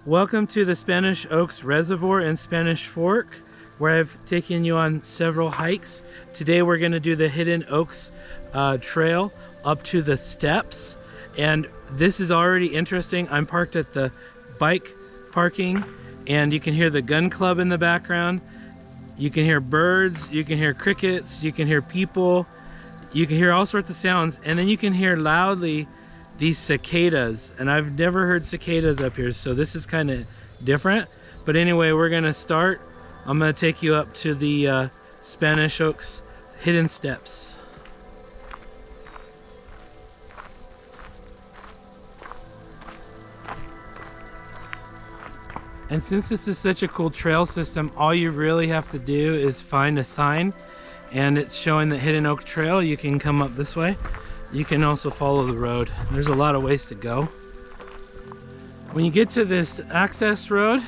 Welcome to the Spanish Oaks Reservoir in Spanish Fork, where I've taken you on several hikes. Today we're going to do the Hidden Oaks trail up to the steps, and this is already interesting. I'm parked at the bike parking, and you can hear the gun club in the background. You can hear birds, you can hear crickets, you can hear people, you can hear all sorts of sounds, and then you can hear loudly these cicadas, and I've never heard cicadas up here, so this is kind of different. But anyway, we're gonna start. I'm gonna take you up to the Spanish Oaks hidden steps. And since this is such a cool trail system, all you really have to do is find a sign, and it's showing the Hidden Oak Trail. You can come up this way. You can also follow the road. There's a lot of ways to go. When you get to this access road,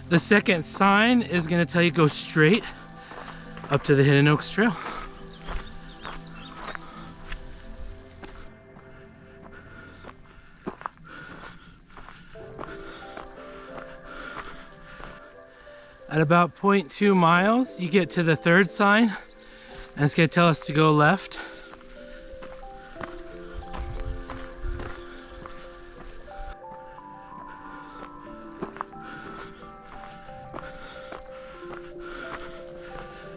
the second sign is going to tell you go straight up to the Hidden Oaks Trail. At about 0.2 miles, you get to the third sign, and it's going to tell us to go left.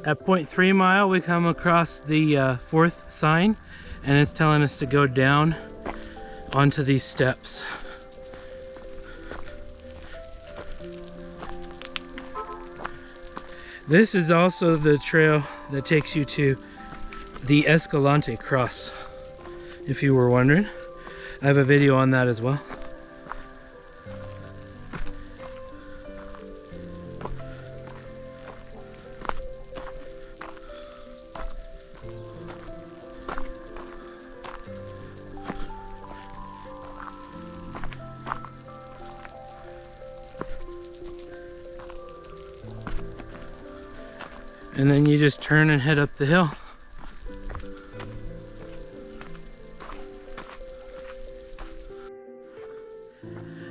At 0.3 mile, we come across the fourth sign, and it's telling us to go down onto these steps. This is also the trail that takes you to the Escalante Cross, if you were wondering. I have a video on that as well. And then you just turn and head up the hill.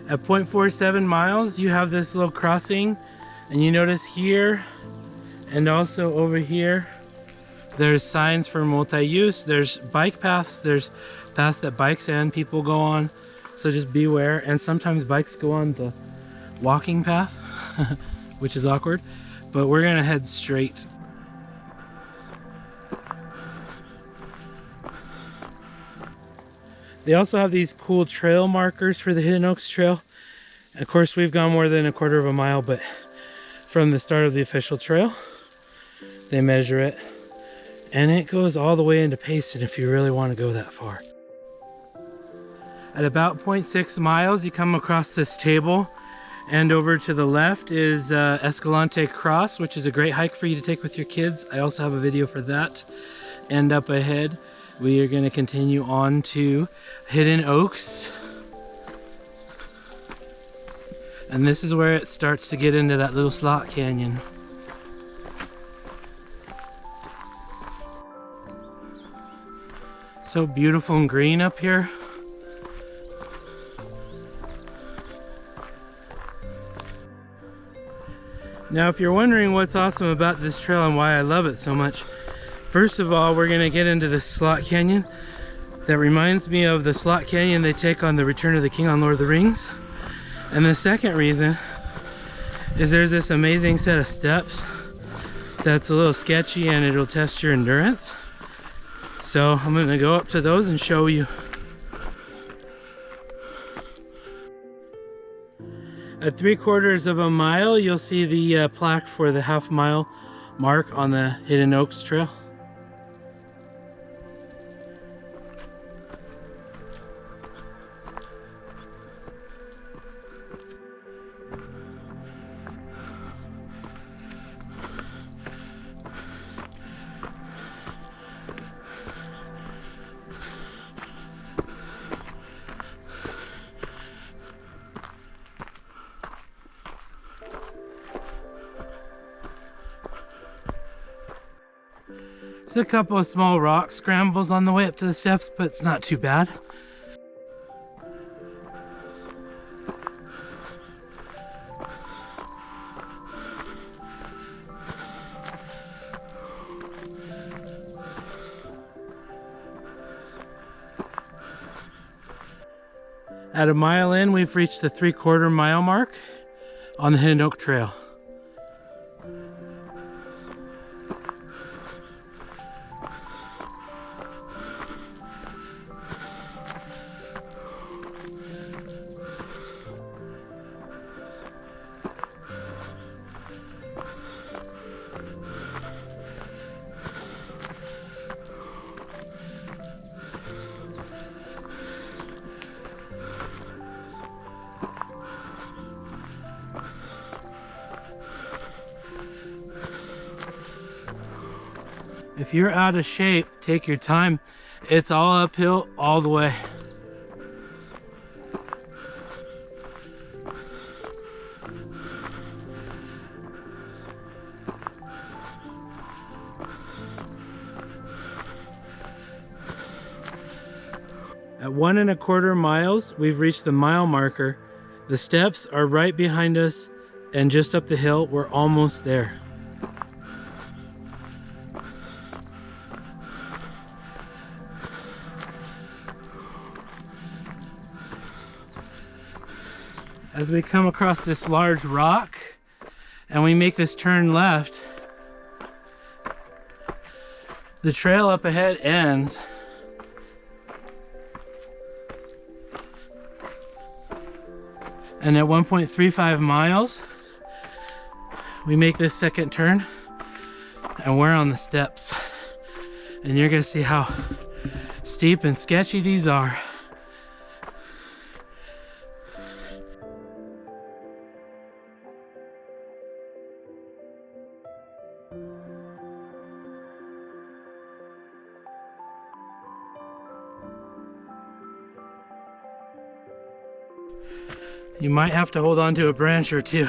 At 0.47 miles, you have this little crossing, and you notice here and also over here, there's signs for multi-use. There's bike paths, there's paths that bikes and people go on, so just beware. And sometimes bikes go on the walking path, which is awkward, but we're gonna head straight. They also have these cool trail markers for the Hidden Oaks Trail. Of course, we've gone more than 1/4 mile, but from the start of the official trail, they measure it. And it goes all the way into Payson if you really want to go that far. At about 0.6 miles, you come across this table, and over to the left is Escalante Cross, which is a great hike for you to take with your kids. I also have a video for that. And up ahead, we are going to continue on to Hidden Oaks. And this is where it starts to get into that little slot canyon. So beautiful and green up here. Now, if you're wondering what's awesome about this trail and why I love it so much, first of all, we're going to get into this slot canyon that reminds me of the slot canyon they take on the Return of the King on Lord of the Rings. And the second reason is there's this amazing set of steps that's a little sketchy, and it'll test your endurance. So I'm going to go up to those and show you. At 3/4 mile, you'll see the plaque for the half-mile mark on the Hidden Oaks Trail. There's a couple of small rock scrambles on the way up to the steps, but it's not too bad. At a mile in, we've reached the 3/4 mile mark on the Hidden Oak Trail. If you're out of shape, take your time. It's all uphill all the way. At 1 1/4 miles, we've reached the mile marker. The steps are right behind us, and just up the hill, we're almost there. As we come across this large rock and we make this turn left, the trail up ahead ends. And at 1.35 miles, we make this second turn and we're on the steps. And you're gonna see how steep and sketchy these are. You might have to hold on to a branch or two.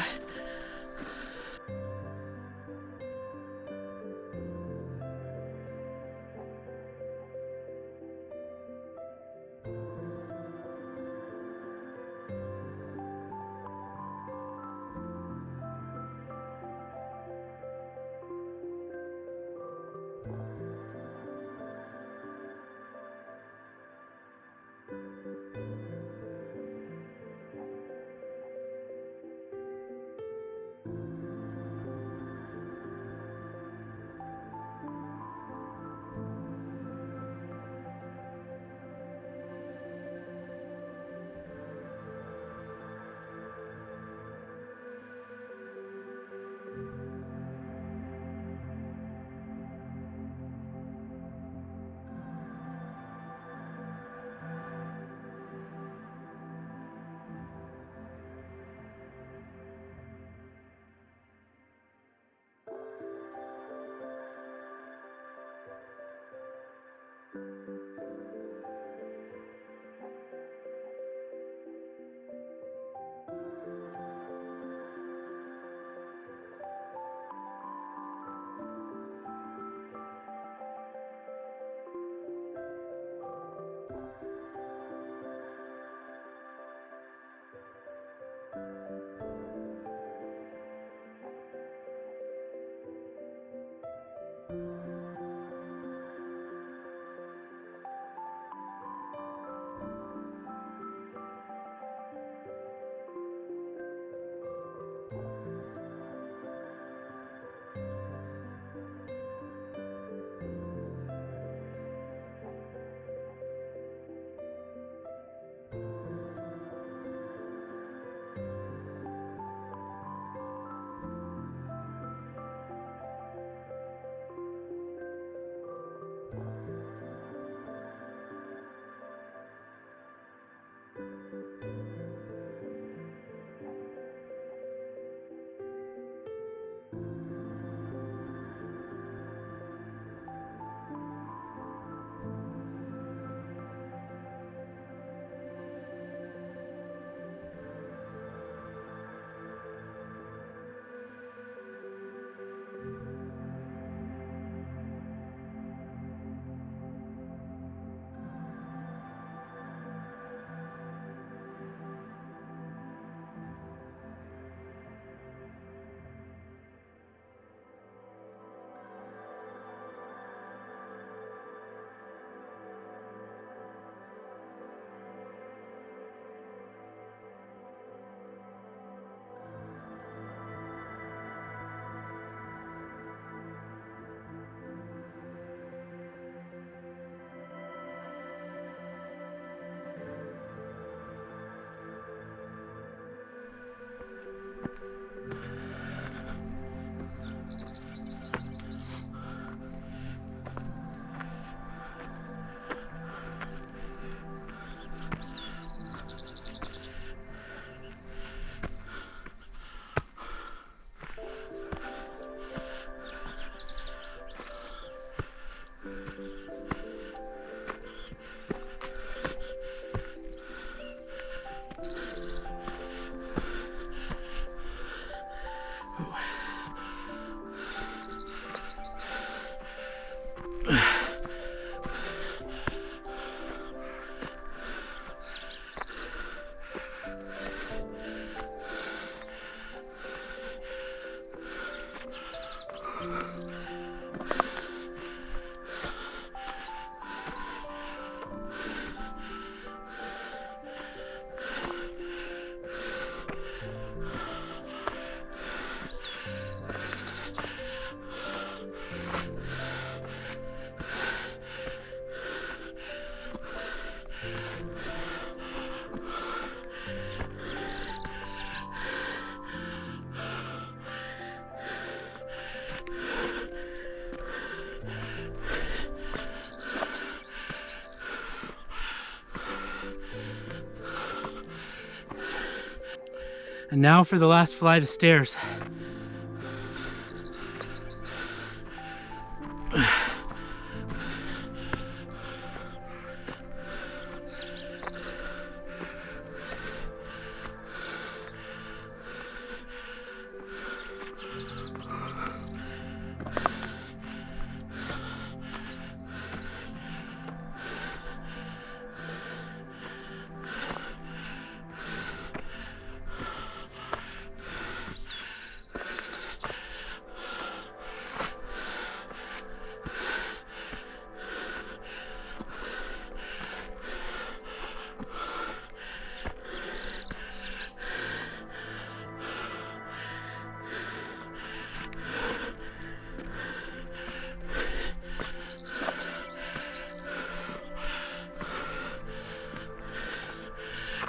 And now for the last flight of stairs.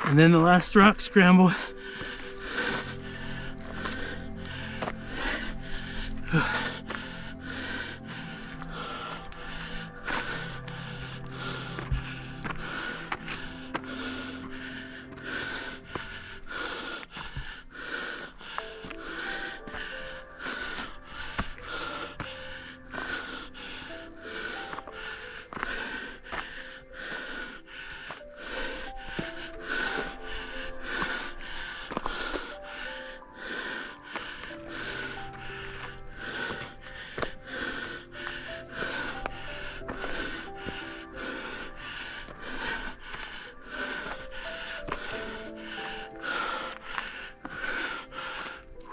And then the last rock scramble.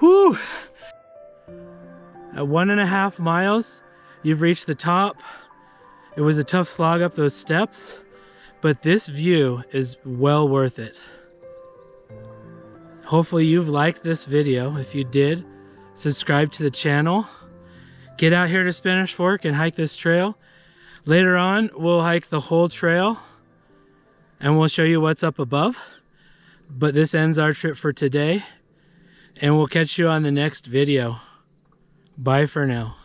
Whew! At 1.5 miles, you've reached the top. It was a tough slog up those steps, but this view is well worth it. Hopefully you've liked this video. If you did, subscribe to the channel. Get out here to Spanish Fork and hike this trail. Later on, we'll hike the whole trail and we'll show you what's up above. But this ends our trip for today, and we'll catch you on the next video. Bye for now.